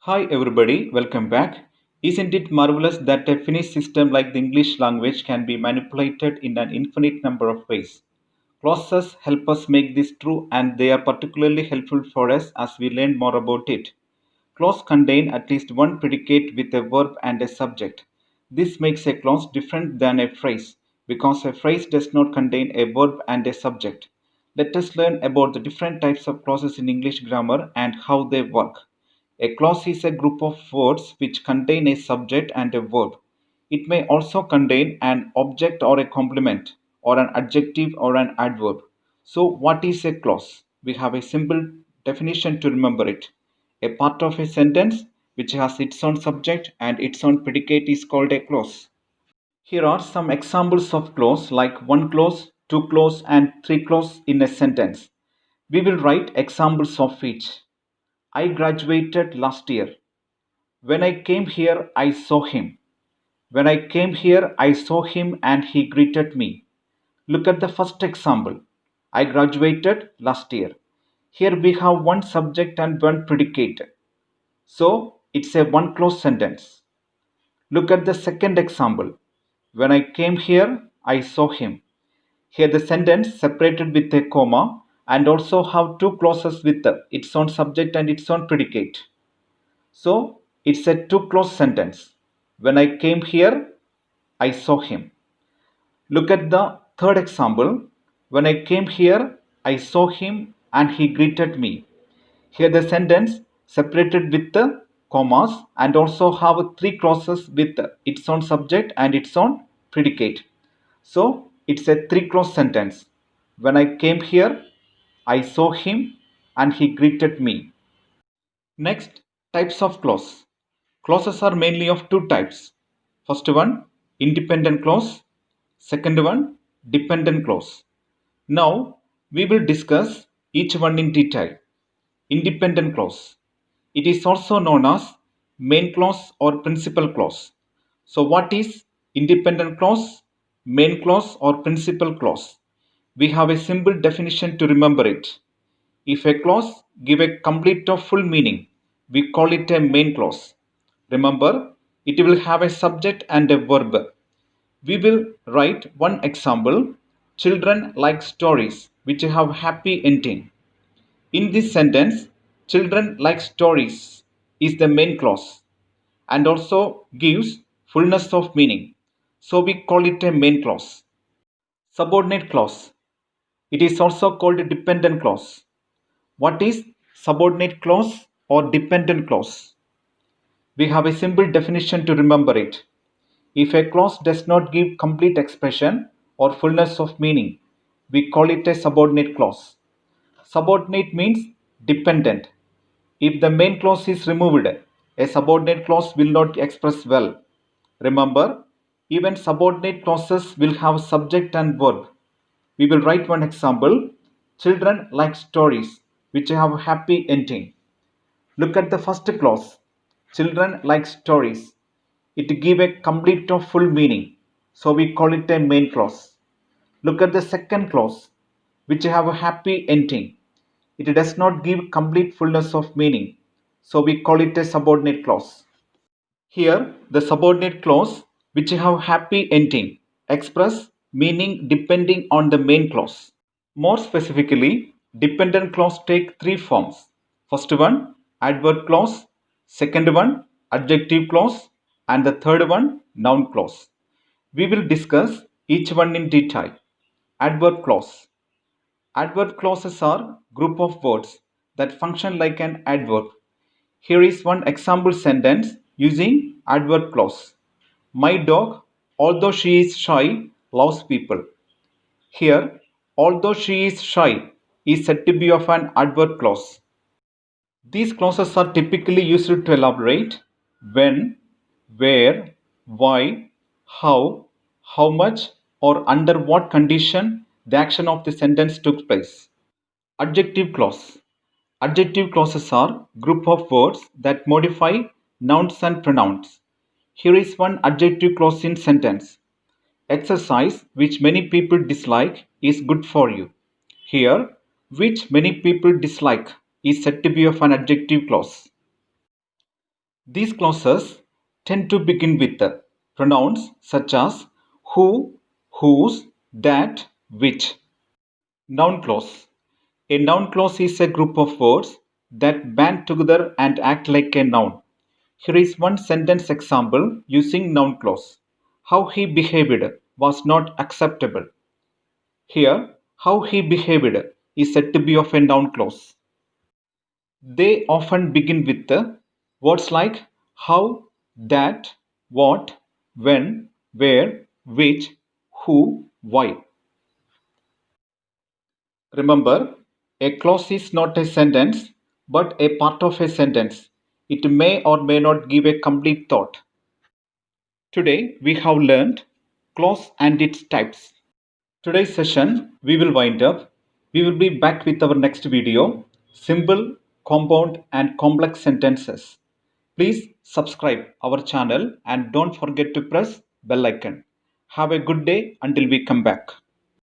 Hi everybody, welcome back. Isn't it marvelous that a finished system like the English language can be manipulated in an infinite number of ways? Clauses help us make this true and they are particularly helpful for us as we learn more about it. Clause contain at least one predicate with a verb and a subject. This makes a clause different than a phrase because a phrase does not contain a verb and a subject. Let us learn about the different types of clauses in English grammar and how they work. A clause is a group of words which contain a subject and a verb. It may also contain an object or a complement, or an adjective or an adverb. So, what is a clause? We have a simple definition to remember it. A part of a sentence which has its own subject and its own predicate is called a clause. Here are some examples of clause like one clause, two clause, and three clause in a sentence. We will write examples of each. I graduated last year. When I came here, I saw him. When I came here, I saw him and he greeted me. Look at the first example. I graduated last year. Here we have one subject and one predicate. So it's a one clause sentence. Look at the second example. When I came here, I saw him. Here the sentence separated with a comma and also have two clauses with its own subject and its own predicate. So it's a two clause sentence. When I came here, I saw him. Look at the third example. When I came here, I saw him and he greeted me. Here the sentence separated with the commas and also have three clauses with its own subject and its own predicate. So it's a three clause sentence. When I came here, I saw him and he greeted me. Next, types of clause. Clauses are mainly of two types. First one, independent clause. Second one, dependent clause. Now, we will discuss each one in detail. Independent clause. It is also known as main clause or principal clause. So, what is independent clause, main clause, or principal clause? We have a simple definition to remember it. If a clause give a complete or full meaning, we call it a main clause. Remember, it will have a subject and a verb. We will write one example. Children like stories which have happy ending. In this sentence, children like stories is the main clause and also gives fullness of meaning. So we call it a main clause. Subordinate clause. It is also called a dependent clause. What is subordinate clause or dependent clause? We have a simple definition to remember it. If a clause does not give complete expression or fullness of meaning, we call it a subordinate clause. Subordinate means dependent. If the main clause is removed, a subordinate clause will not express well. Remember, even subordinate clauses will have subject and verb. We will write one example. Children like stories which have happy ending. Look at the first clause. Children like stories. It gives a complete or full meaning. So we call it a main clause. Look at the second clause, which have a happy ending. It does not give complete fullness of meaning. So we call it a subordinate clause. Here, the subordinate clause, which have happy ending, express meaning depending on the main clause. More specifically, dependent clause take three forms. First one, adverb clause. Second one, adjective clause. And the third one, noun clause. We will discuss each one in detail. Adverb clause. Adverb clauses are group of words that function like an adverb. Here is one example sentence using adverb clause. My dog, although she is shy, loves people. Here, although she is shy, is said to be of an adverb clause. These clauses are typically used to elaborate when, where, why, how much, or under what condition the action of the sentence took place. Adjective clause. Adjective clauses are group of words that modify nouns and pronouns. Here is one adjective clause in sentence. Exercise which many people dislike is good for you. Here, which many people dislike is said to be of an adjective clause. These clauses tend to begin with pronouns such as who, whose, that, which. Noun clause. A noun clause is a group of words that band together and act like a noun. Here is one sentence example using noun clause. How he behaved was not acceptable. Here, how he behaved is said to be of a noun clause. They often begin with the words like how, that, what, when, where, which, who, why. Remember, a clause is not a sentence but a part of a sentence. It may or may not give a complete thought. Today we have learned clause and its types. Today's session we will wind up. We will be back with our next video, simple, compound and complex sentences. Please subscribe our channel and don't forget to press bell icon. Have a good day until we come back.